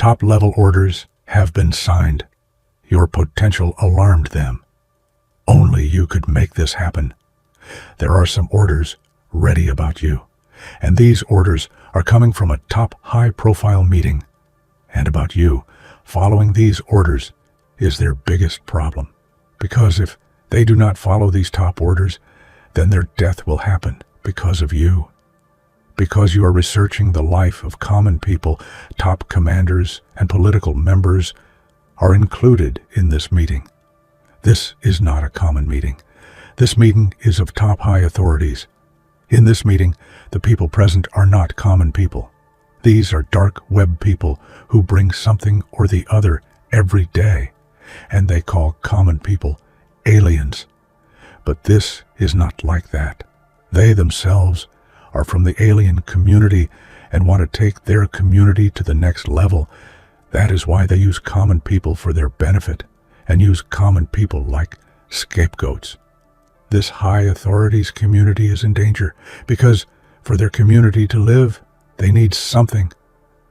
Top-level orders have been signed. Your potential alarmed them. Only you could make this happen. There are some orders ready about you, and these orders are coming from a top high-profile meeting. And about you, following these orders is their biggest problem. Because if they do not follow these top orders, then their death will happen because of you. Because you are researching the life of common people, top commanders and political members are included in this meeting. This is not a common meeting. This meeting is of top high authorities. In this meeting, the people present are not common people. These are dark web people who bring something or the other every day, and they call common people aliens. But this is not like that. They themselves are from the alien community and want to take their community to the next level. That is why they use common people for their benefit and use common people like scapegoats. This high authorities community is in danger because for their community to live, they need something.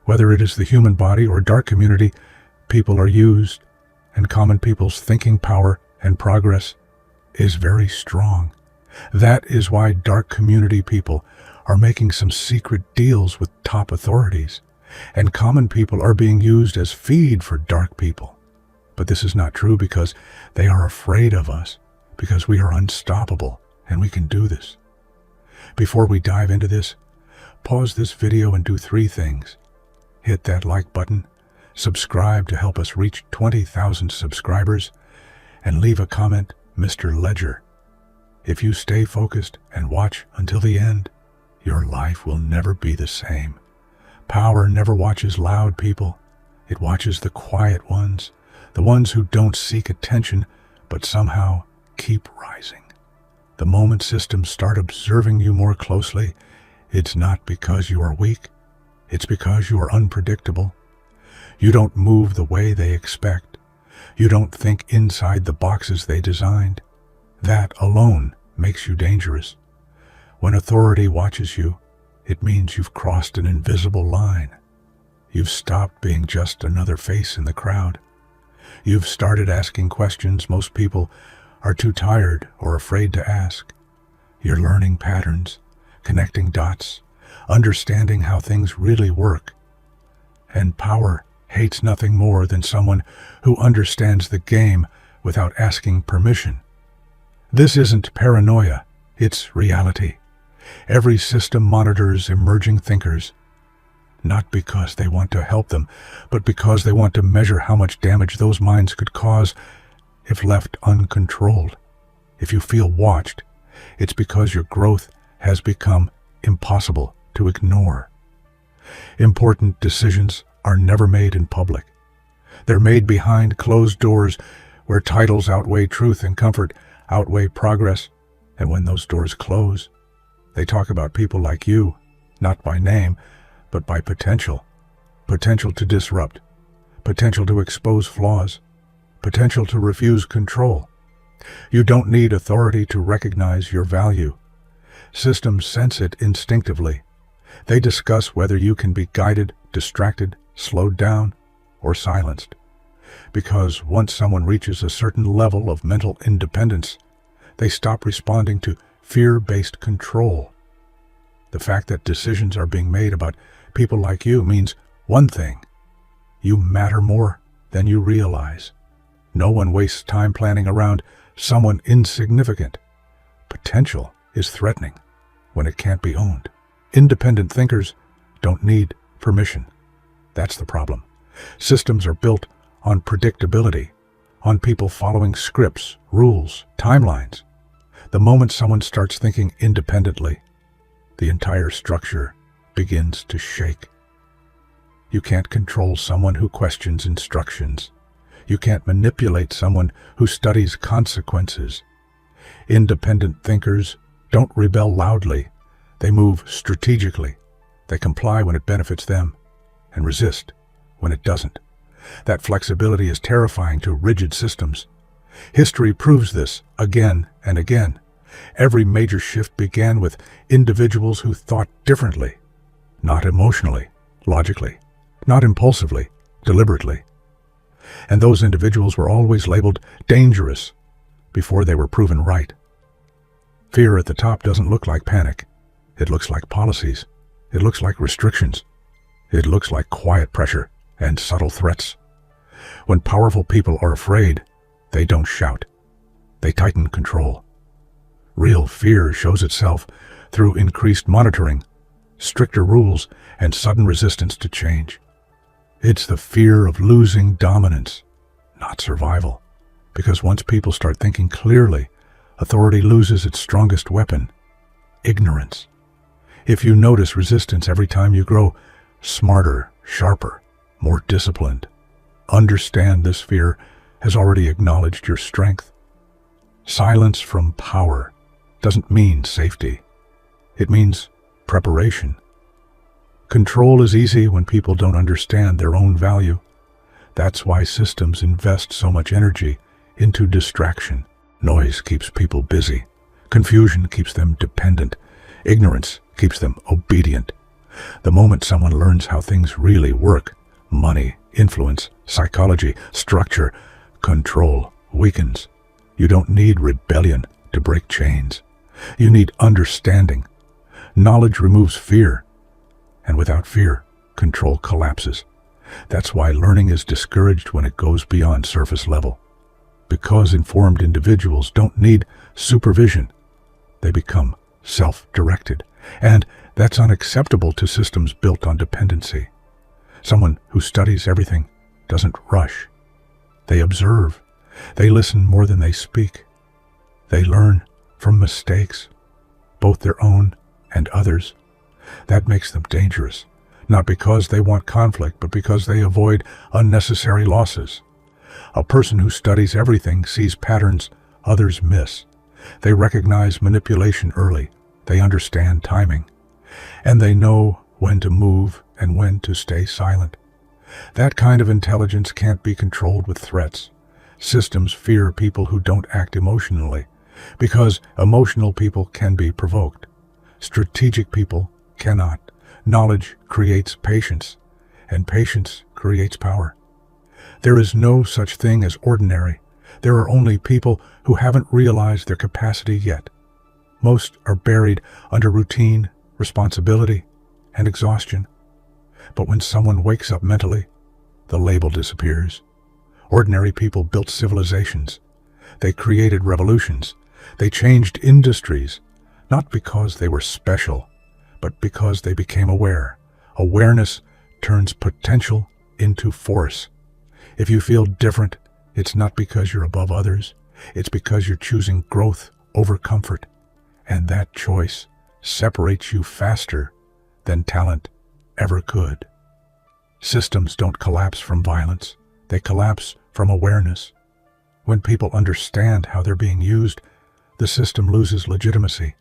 Whether it is the human body or dark community, people are used, and common people's thinking power and progress is very strong. That is why dark community people are making some secret deals with top authorities, and common people are being used as feed for dark people. But this is not true because they are afraid of us, because we are unstoppable and we can do this. Before we dive into this, pause this video and do 3 things. Hit that like button, subscribe to help us reach 20,000 subscribers, and leave a comment, Mr. Ledger. If you stay focused and watch until the end, your life will never be the same. Power never watches loud people. It watches the quiet ones, the ones who don't seek attention, but somehow keep rising. The moment systems start observing you more closely, it's not because you are weak. It's because you are unpredictable. You don't move the way they expect. You don't think inside the boxes they designed. That alone makes you dangerous. When authority watches you, it means you've crossed an invisible line. You've stopped being just another face in the crowd. You've started asking questions most people are too tired or afraid to ask. You're learning patterns, connecting dots, understanding how things really work. And power hates nothing more than someone who understands the game without asking permission. This isn't paranoia, it's reality. Every system monitors emerging thinkers, not because they want to help them, but because they want to measure how much damage those minds could cause if left uncontrolled. If you feel watched, it's because your growth has become impossible to ignore. Important decisions are never made in public. They're made behind closed doors where titles outweigh truth and comfort outweigh progress. And when those doors close, they talk about people like you, not by name, but by potential. Potential to disrupt, potential to expose flaws, potential to refuse control. You don't need authority to recognize your value. Systems sense it instinctively. They discuss whether you can be guided, distracted, slowed down, or silenced. Because once someone reaches a certain level of mental independence, they stop responding to fear-based control. The fact that decisions are being made about people like you means one thing: you matter more than you realize. No one wastes time planning around someone insignificant. Potential is threatening when it can't be owned. Independent thinkers don't need permission. That's the problem. Systems are built on predictability, on people following scripts, rules, timelines. The moment someone starts thinking independently, the entire structure begins to shake. You can't control someone who questions instructions. You can't manipulate someone who studies consequences. Independent thinkers don't rebel loudly. They move strategically. They comply when it benefits them and resist when it doesn't. That flexibility is terrifying to rigid systems. History proves this again and again. Every major shift began with individuals who thought differently, not emotionally, logically, not impulsively, deliberately. And those individuals were always labeled dangerous before they were proven right. Fear at the top doesn't look like panic. It looks like policies. It looks like restrictions. It looks like quiet pressure and subtle threats. When powerful people are afraid, they don't shout. They tighten control. Real fear shows itself through increased monitoring, stricter rules, and sudden resistance to change. It's the fear of losing dominance, not survival. Because once people start thinking clearly, authority loses its strongest weapon, ignorance. If you notice resistance every time you grow smarter, sharper, more disciplined, understand this fear has already acknowledged your strength. Silence from power doesn't mean safety. It means preparation. Control is easy when people don't understand their own value. That's why systems invest so much energy into distraction. Noise keeps people busy. Confusion keeps them dependent. Ignorance keeps them obedient. The moment someone learns how things really work, money, influence, psychology, structure, control weakens. You don't need rebellion to break chains. You need understanding. Knowledge removes fear, and without fear, control collapses. That's why learning is discouraged when it goes beyond surface level. Because informed individuals don't need supervision, they become self-directed, and that's unacceptable to systems built on dependency. Someone who studies everything doesn't rush. They observe. They listen more than they speak. They learn from mistakes, both their own and others. That makes them dangerous, not because they want conflict, but because they avoid unnecessary losses. A person who studies everything sees patterns others miss. They recognize manipulation early. They understand timing. And they know when to move and when to stay silent. That kind of intelligence can't be controlled with threats. Systems fear people who don't act emotionally, because emotional people can be provoked. Strategic people cannot. Knowledge creates patience, and patience creates power. There is no such thing as ordinary. There are only people who haven't realized their capacity yet. Most are buried under routine, responsibility, and exhaustion. But when someone wakes up mentally, the label disappears. Ordinary people built civilizations. They created revolutions. They changed industries, not because they were special, but because they became aware. Awareness turns potential into force. If you feel different, it's not because you're above others. It's because you're choosing growth over comfort. And that choice separates you faster than talent ever could. Systems don't collapse from violence. They collapse from awareness. When people understand how they're being used, the system loses legitimacy.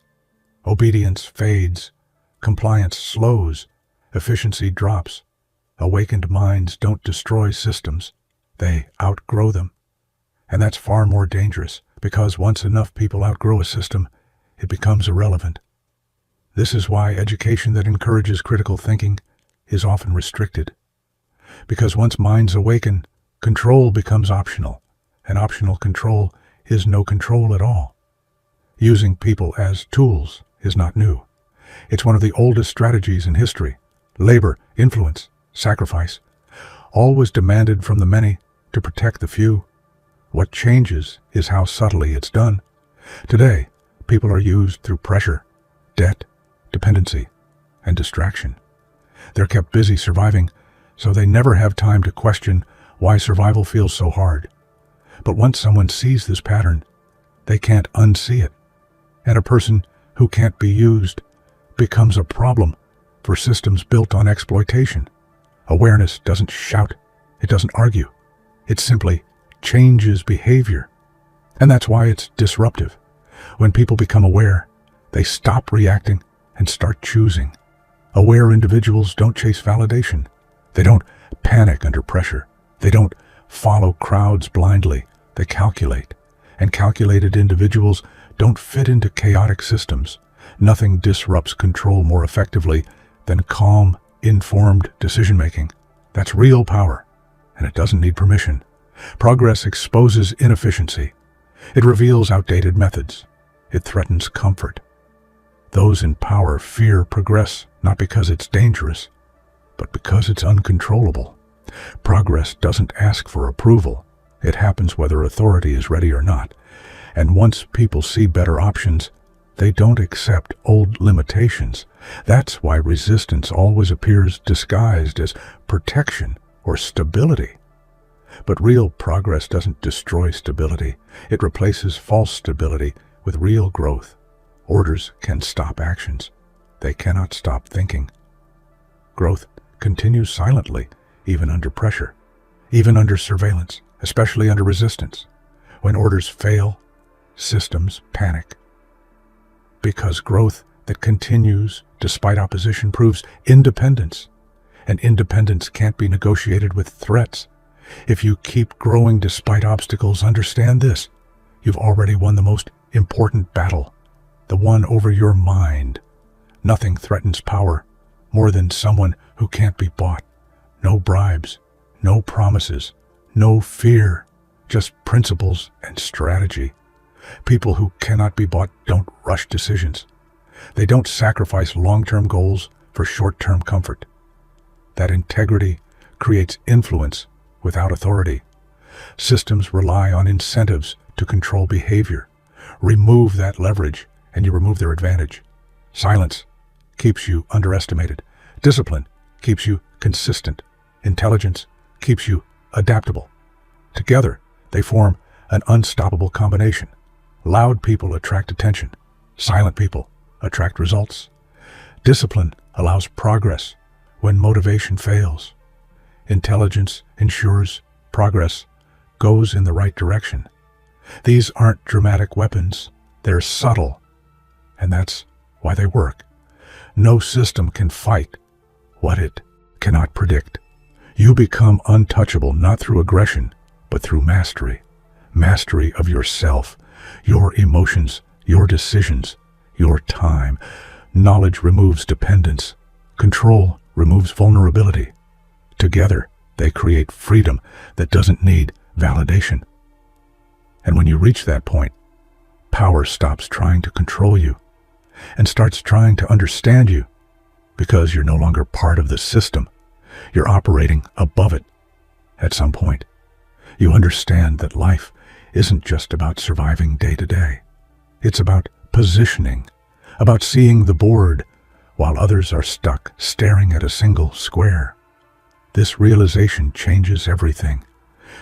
Obedience fades. Compliance slows. Efficiency drops. Awakened minds don't destroy systems. They outgrow them. And that's far more dangerous, because once enough people outgrow a system, it becomes irrelevant. This is why education that encourages critical thinking is often restricted. Because once minds awaken, control becomes optional, and optional control is no control at all. Using people as tools is not new. It's one of the oldest strategies in history. Labor, influence, sacrifice, all was demanded from the many to protect the few. What changes is how subtly it's done. Today, people are used through pressure, debt, dependency, and distraction. They're kept busy surviving, so they never have time to question why survival feels so hard. But once someone sees this pattern, they can't unsee it. And a person who can't be used becomes a problem for systems built on exploitation. Awareness doesn't shout. It doesn't argue. It simply changes behavior. And that's why it's disruptive. When people become aware, they stop reacting and start choosing. Aware individuals don't chase validation. They don't panic under pressure. They don't follow crowds blindly. They calculate. And calculated individuals don't fit into chaotic systems. Nothing disrupts control more effectively than calm, informed decision-making. That's real power. and it doesn't need permission. Progress exposes inefficiency. It reveals outdated methods. It threatens comfort. Those in power fear progress not because it's dangerous, but because it's uncontrollable. Progress doesn't ask for approval. It happens whether authority is ready or not. And once people see better options, they don't accept old limitations. That's why resistance always appears disguised as protection or stability. But real progress doesn't destroy stability. It replaces false stability with real growth. Orders can stop actions. They cannot stop thinking. Growth continues silently, even under pressure, even under surveillance, especially under resistance. When orders fail, systems panic. Because growth that continues despite opposition proves independence, and independence can't be negotiated with threats. If you keep growing despite obstacles, understand this: you've already won the most important battle, the one over your mind. Nothing threatens power more than someone who can't be bought. No bribes, no promises, no fear, just principles and strategy. People who cannot be bought don't rush decisions. They don't sacrifice long-term goals for short-term comfort. That integrity creates influence without authority. Systems rely on incentives to control behavior. Remove that leverage, and you remove their advantage. Silence keeps you underestimated. Discipline keeps you consistent. Intelligence keeps you adaptable. Together, they form an unstoppable combination. Loud people attract attention. Silent people attract results. Discipline allows progress when motivation fails. Intelligence ensures progress goes in the right direction. These aren't dramatic weapons. They're subtle, and that's why they work. No system can fight what it cannot predict. You become untouchable not through aggression, but through mastery. Mastery of yourself, your emotions, your decisions, your time. Knowledge removes dependence. Control removes vulnerability. Together, they create freedom that doesn't need validation. And when you reach that point, power stops trying to control you and starts trying to understand you, because you're no longer part of the system. You're operating above it. At some point, you understand that life isn't just about surviving day to day. It's about positioning, about seeing the board while others are stuck staring at a single square. This realization changes everything.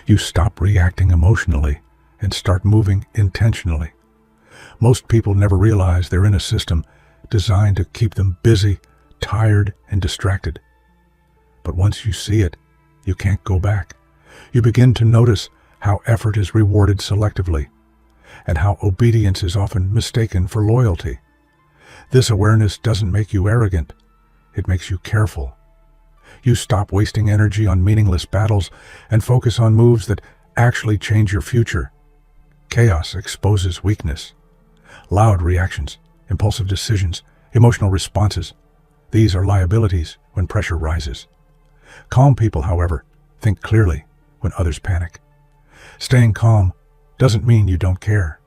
You stop reacting emotionally and start moving intentionally. Most people never realize they're in a system designed to keep them busy, tired, and distracted. But once you see it, you can't go back. You begin to notice how effort is rewarded selectively, and how obedience is often mistaken for loyalty. This awareness doesn't make you arrogant. It makes you careful. You stop wasting energy on meaningless battles and focus on moves that actually change your future. Chaos exposes weakness. Loud reactions, impulsive decisions, emotional responses. These are liabilities when pressure rises. Calm people, however, think clearly when others panic. Staying calm doesn't mean you don't care.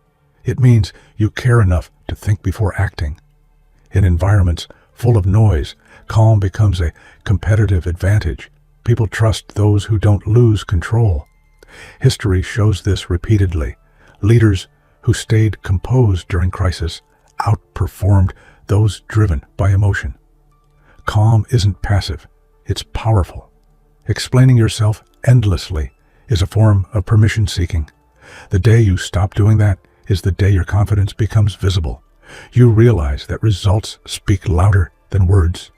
It means you care enough to think before acting. In environments full of noise, calm becomes a competitive advantage. People trust those who don't lose control. History shows this repeatedly. Leaders who stayed composed during crisis outperformed those driven by emotion. Calm isn't passive, it's powerful. Explaining yourself endlessly is a form of permission seeking. The day you stop doing that is the day your confidence becomes visible. You realize that results speak louder than words.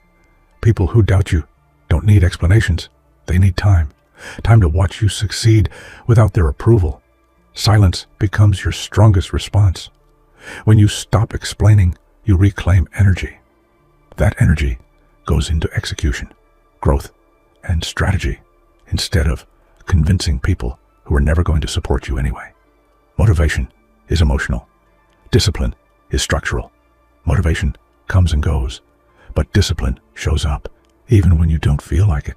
People who doubt you don't need explanations. They need time. Time to watch you succeed without their approval. Silence becomes your strongest response. When you stop explaining, you reclaim energy. That energy goes into execution, growth, and strategy, instead of convincing people who are never going to support you anyway. Motivation is emotional. Discipline is structural. Motivation comes and goes, but discipline shows up even when you don't feel like it.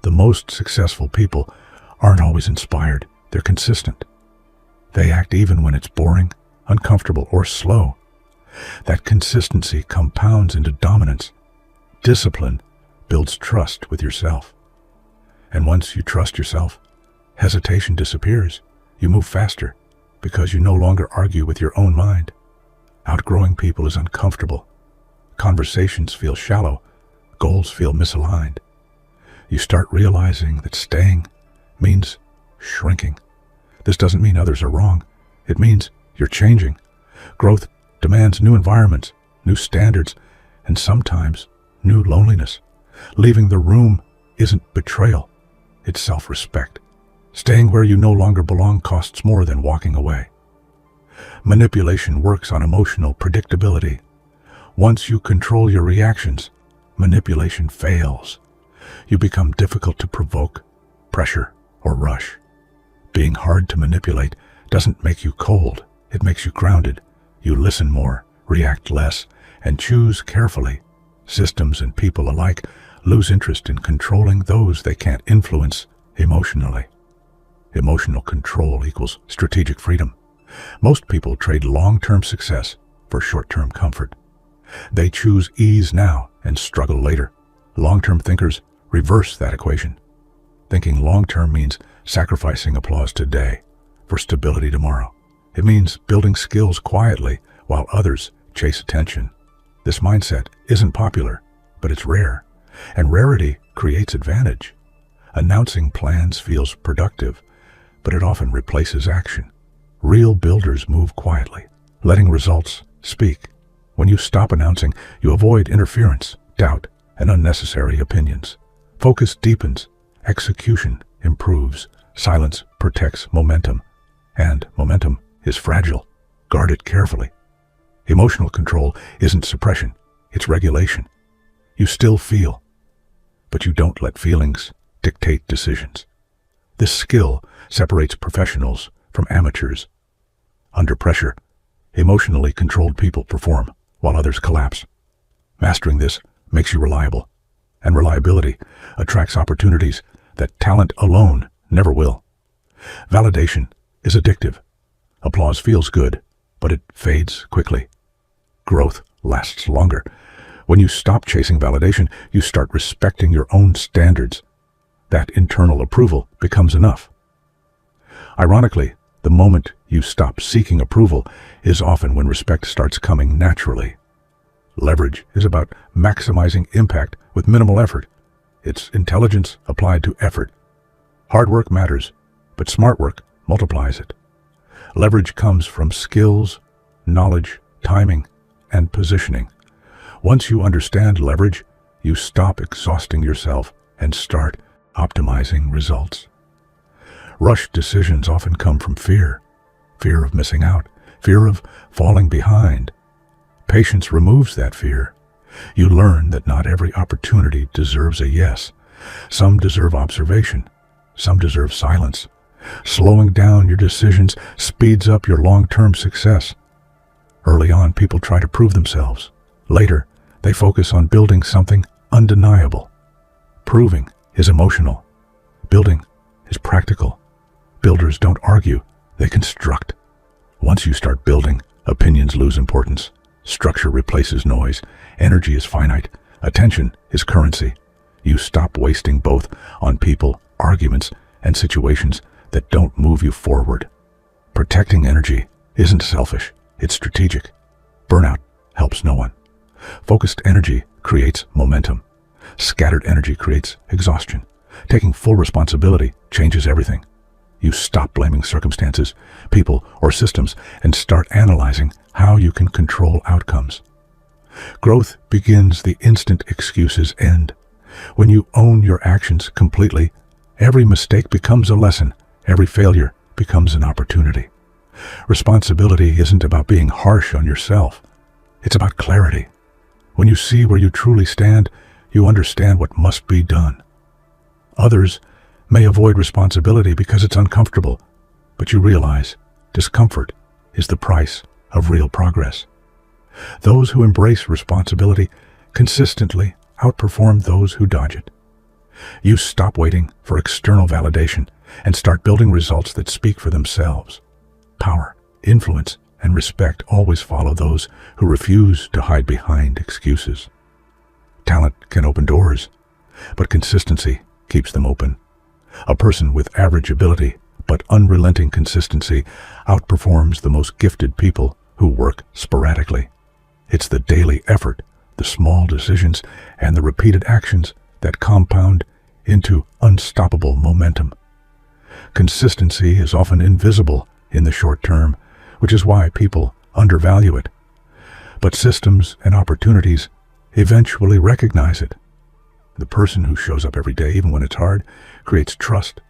The most successful people aren't always inspired. They're consistent. They act even when it's boring, uncomfortable, or slow. That consistency compounds into dominance. Discipline builds trust with yourself. And once you trust yourself, hesitation disappears. You move faster because you no longer argue with your own mind. Outgrowing people is uncomfortable. Conversations feel shallow. Goals feel misaligned. You start realizing that staying means shrinking. This doesn't mean others are wrong. It means you're changing. Growth demands new environments, new standards, and sometimes new loneliness. Leaving the room isn't betrayal. It's self-respect. Staying where you no longer belong costs more than walking away. Manipulation works on emotional predictability. Once you control your reactions, manipulation fails. You become difficult to provoke, pressure, or rush. Being hard to manipulate doesn't make you cold. It makes you grounded. You listen more, react less, and choose carefully. Systems and people alike lose interest in controlling those they can't influence emotionally. Emotional control equals strategic freedom. Most people trade long-term success for short-term comfort. They choose ease now and struggle later. Long-term thinkers reverse that equation. Thinking long-term means sacrificing applause today for stability tomorrow. It means building skills quietly while others chase attention. This mindset isn't popular, but it's rare, and rarity creates advantage. Announcing plans feels productive, but it often replaces action. Real builders move quietly, letting results speak. When you stop announcing, you avoid interference, doubt, and unnecessary opinions. Focus deepens, execution improves, silence protects momentum, and momentum is fragile. Guard it carefully. Emotional control isn't suppression, it's regulation. You still feel, but you don't let feelings dictate decisions. This skill separates professionals from amateurs. Under pressure, emotionally controlled people perform while others collapse. Mastering this makes you reliable, and reliability attracts opportunities that talent alone never will. Validation is addictive. Applause feels good, but it fades quickly. Growth lasts longer. When you stop chasing validation, you start respecting your own standards. That internal approval becomes enough. Ironically, the moment you stop seeking approval is often when respect starts coming naturally. Leverage is about maximizing impact with minimal effort. It's intelligence applied to effort. Hard work matters, but smart work multiplies it. Leverage comes from skills, knowledge, timing, and positioning. Once you understand leverage, you stop exhausting yourself and start optimizing results. Rush decisions often come from fear. Fear of missing out, fear of falling behind. Patience removes that fear. You learn that not every opportunity deserves a yes. Some deserve observation. Some deserve silence. Slowing down your decisions speeds up your long-term success. Early on, people try to prove themselves. Later, they focus on building something undeniable. Proving is emotional. Building is practical. Builders don't argue, they construct. Once you start building, opinions lose importance. Structure replaces noise. Energy is finite. Attention is currency. You stop wasting both on people, arguments, and situations that don't move you forward. Protecting energy isn't selfish, it's strategic. Burnout helps no one. Focused energy creates momentum. Scattered energy creates exhaustion. Taking full responsibility changes everything. You stop blaming circumstances, people, or systems and start analyzing how you can control outcomes. Growth begins the instant excuses end. When you own your actions completely, every mistake becomes a lesson. Every failure becomes an opportunity. Responsibility isn't about being harsh on yourself. It's about clarity. When you see where you truly stand, you understand what must be done. Others may avoid responsibility because it's uncomfortable, but you realize discomfort is the price of real progress. Those who embrace responsibility consistently outperform those who dodge it. You stop waiting for external validation and start building results that speak for themselves. Power, influence, and respect always follow those who refuse to hide behind excuses. Talent can open doors, but consistency keeps them open. A person with average ability but unrelenting consistency outperforms the most gifted people who work sporadically. It's the daily effort, the small decisions, and the repeated actions that compound into unstoppable momentum. Consistency is often invisible in the short term, which is why people undervalue it. But systems and opportunities eventually recognize it. The person who shows up every day, even when it's hard, creates trust,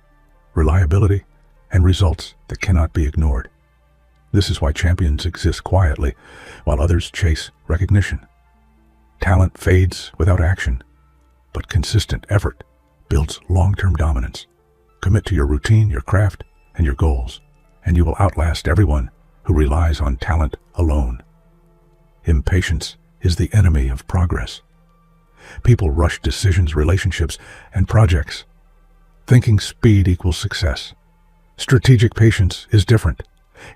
reliability, and results that cannot be ignored. This is why champions exist quietly, while others chase recognition. Talent fades without action, but consistent effort builds long-term dominance. Commit to your routine, your craft, and your goals, and you will outlast everyone who relies on talent alone. Impatience is the enemy of progress. People rush decisions, relationships, and projects, thinking speed equals success. Strategic patience is different.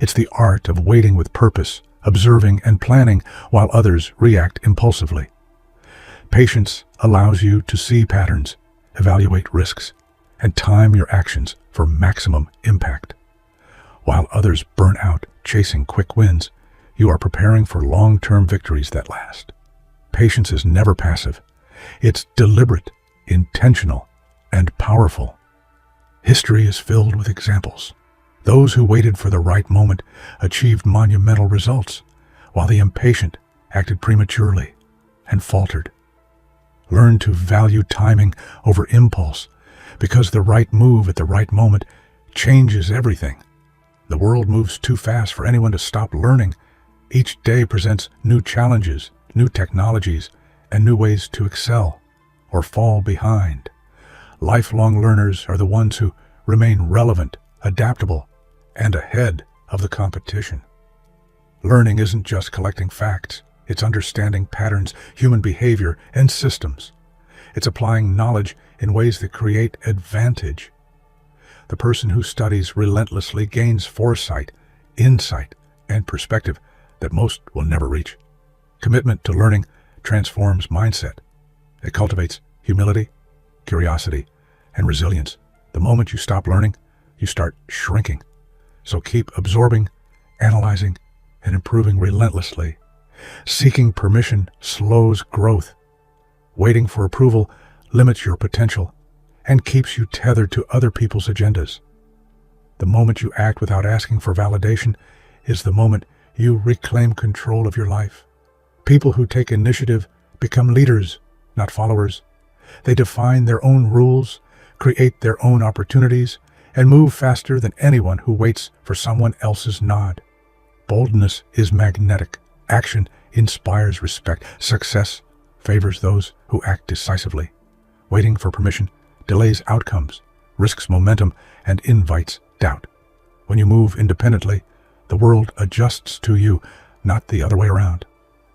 It's the art of waiting with purpose, observing and planning while others react impulsively. Patience allows you to see patterns, evaluate risks, and time your actions for maximum impact. While others burn out chasing quick wins, you are preparing for long-term victories that last. Patience is never passive. It's deliberate, intentional, and powerful. History is filled with examples. Those who waited for the right moment achieved monumental results, while the impatient acted prematurely and faltered. Learn to value timing over impulse, because the right move at the right moment changes everything. The world moves too fast for anyone to stop learning. Each day presents new challenges, new technologies, and new ways to excel or fall behind. Lifelong learners are the ones who remain relevant, adaptable, and ahead of the competition. Learning isn't just collecting facts. It's understanding patterns, human behavior, and systems. It's applying knowledge in ways that create advantage. The person who studies relentlessly gains foresight, insight, and perspective that most will never reach. Commitment to learning transforms mindset. It cultivates humility, curiosity, and resilience. The moment you stop learning, you start shrinking. So keep absorbing, analyzing, and improving relentlessly. Seeking permission slows growth. Waiting for approval limits your potential and keeps you tethered to other people's agendas. The moment you act without asking for validation is the moment you reclaim control of your life. People who take initiative become leaders, not followers. They define their own rules, create their own opportunities, and move faster than anyone who waits for someone else's nod. Boldness is magnetic. Action inspires respect. Success favors those who act decisively. Waiting for permission delays outcomes, risks momentum, and invites doubt. When you move independently, the world adjusts to you, not the other way around.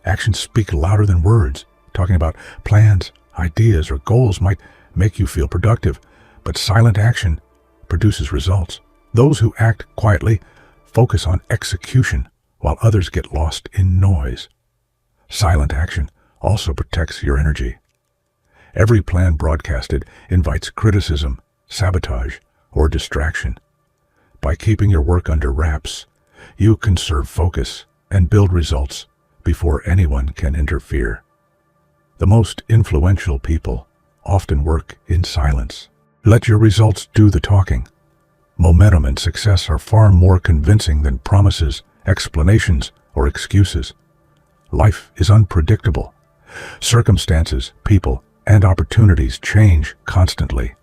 Actions speak louder than words. Talking about plans, ideas, or goals might make you feel productive, but silent action produces results. Those who act quietly focus on execution, while others get lost in noise. Silent action also protects your energy. Every plan broadcasted invites criticism, sabotage, or distraction. By keeping your work under wraps, you conserve focus and build results before anyone can interfere. The most influential people often work in silence. Let your results do the talking. Momentum and success are far more convincing than promises, explanations, or excuses. Life is unpredictable. Circumstances, people, and opportunities change constantly.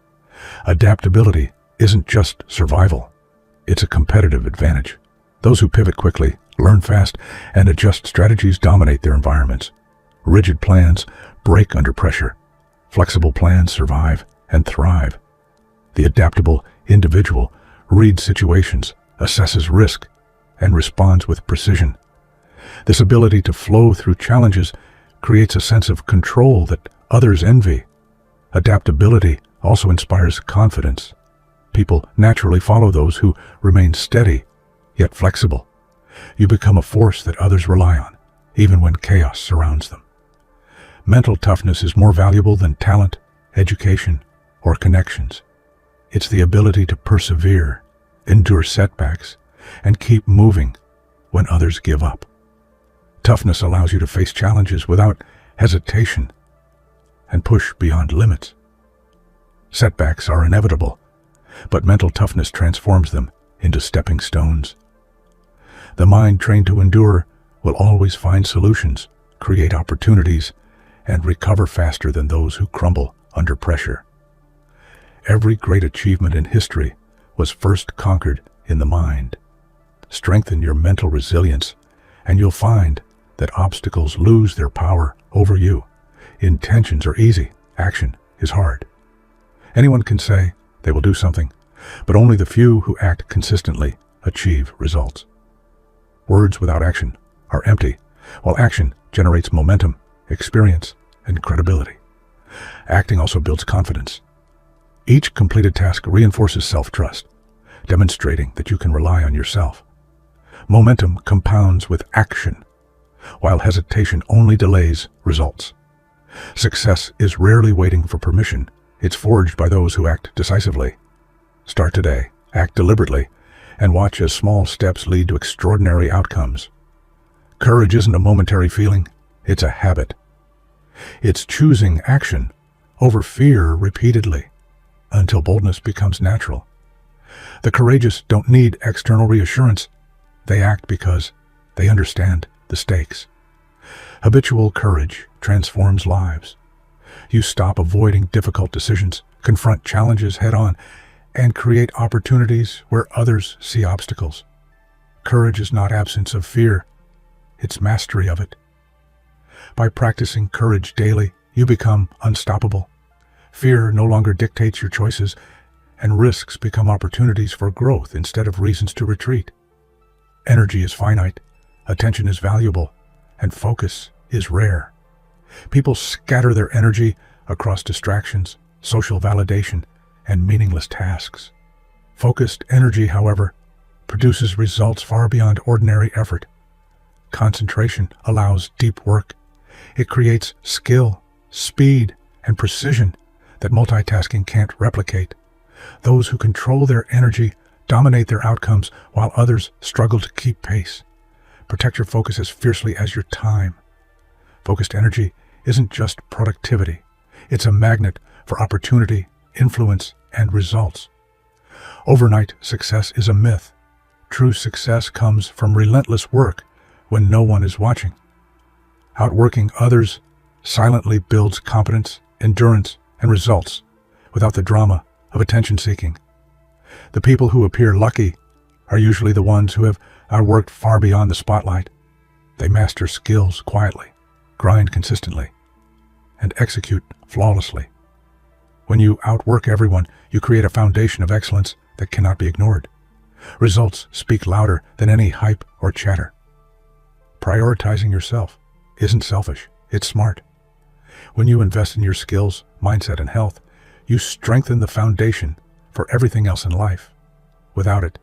Adaptability isn't just survival. It's a competitive advantage. Those who pivot quickly, learn fast, and adjust strategies dominate their environments. Rigid plans break under pressure. Flexible plans survive and thrive. The adaptable individual reads situations, assesses risk, and responds with precision. This ability to flow through challenges creates a sense of control that others envy. Adaptability also inspires confidence. People naturally follow those who remain steady, yet flexible. You become a force that others rely on, even when chaos surrounds them. Mental toughness is more valuable than talent, education, or connections. It's the ability to persevere, endure setbacks, and keep moving when others give up. Toughness allows you to face challenges without hesitation and push beyond limits. Setbacks are inevitable, but mental toughness transforms them into stepping stones. The mind trained to endure will always find solutions, create opportunities, and recover faster than those who crumble under pressure. Every great achievement in history was first conquered in the mind. Strengthen your mental resilience, and you'll find that obstacles lose their power over you. Intentions are easy, action is hard. Anyone can say they will do something, but only the few who act consistently achieve results. Words without action are empty, while action generates momentum, experience, and credibility. Acting also builds confidence. Each completed task reinforces self-trust, demonstrating that you can rely on yourself. Momentum compounds with action, while hesitation only delays results. Success is rarely waiting for permission. It's forged by those who act decisively. Start today, act deliberately, and watch as small steps lead to extraordinary outcomes. Courage isn't a momentary feeling, it's a habit. It's choosing action over fear repeatedly until boldness becomes natural. The courageous don't need external reassurance. They act because they understand the stakes. Habitual courage transforms lives. You stop avoiding difficult decisions, confront challenges head-on, and create opportunities where others see obstacles. Courage is not absence of fear, it's mastery of it. By practicing courage daily, you become unstoppable. Fear no longer dictates your choices, and risks become opportunities for growth instead of reasons to retreat. Energy is finite, attention is valuable, and focus is rare. People scatter their energy across distractions, social validation, and meaningless tasks. Focused energy, however, produces results far beyond ordinary effort. Concentration allows deep work. It creates skill, speed, and precision that multitasking can't replicate. Those who control their energy dominate their outcomes while others struggle to keep pace. Protect your focus as fiercely as your time. Focused energy isn't just productivity. It's a magnet for opportunity, influence, and results. Overnight success is a myth. True success comes from relentless work when no one is watching. Outworking others silently builds competence, endurance, and results without the drama of attention-seeking. The people who appear lucky are usually the ones who have outworked far beyond the spotlight. They master skills quietly, grind consistently, and execute flawlessly. When you outwork everyone, you create a foundation of excellence that cannot be ignored. Results speak louder than any hype or chatter. Prioritizing yourself isn't selfish, it's smart. When you invest in your skills, mindset, and health, you strengthen the foundation for everything else in life. Without it,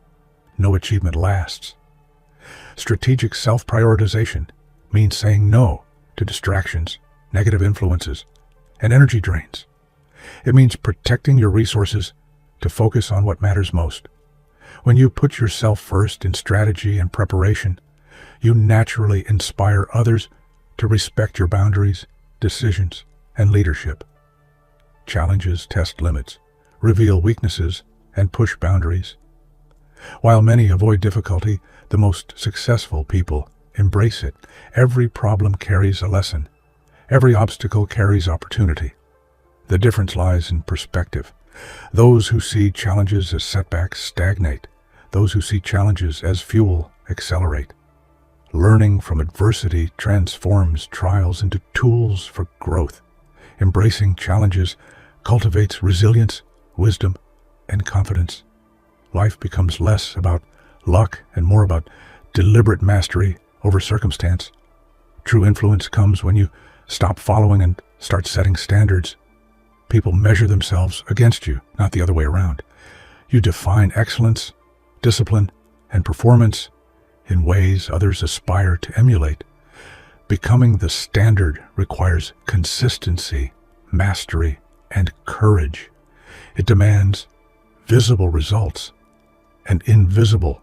no achievement lasts. Strategic self-prioritization means saying no to distractions, negative influences, and energy drains. It means protecting your resources to focus on what matters most. When you put yourself first in strategy and preparation, you naturally inspire others to respect your boundaries, decisions, and leadership. Challenges test limits, reveal weaknesses, and push boundaries. While many avoid difficulty, the most successful people embrace it. Every problem carries a lesson. Every obstacle carries opportunity. The difference lies in perspective. Those who see challenges as setbacks stagnate. Those who see challenges as fuel accelerate. Learning from adversity transforms trials into tools for growth. Embracing challenges cultivates resilience, wisdom, and confidence. Life becomes less about luck and more about deliberate mastery over circumstance. True influence comes when you stop following and start setting standards. People measure themselves against you, not the other way around. You define excellence, discipline, and performance in ways others aspire to emulate. Becoming the standard requires consistency, mastery, and courage. It demands visible results and invisible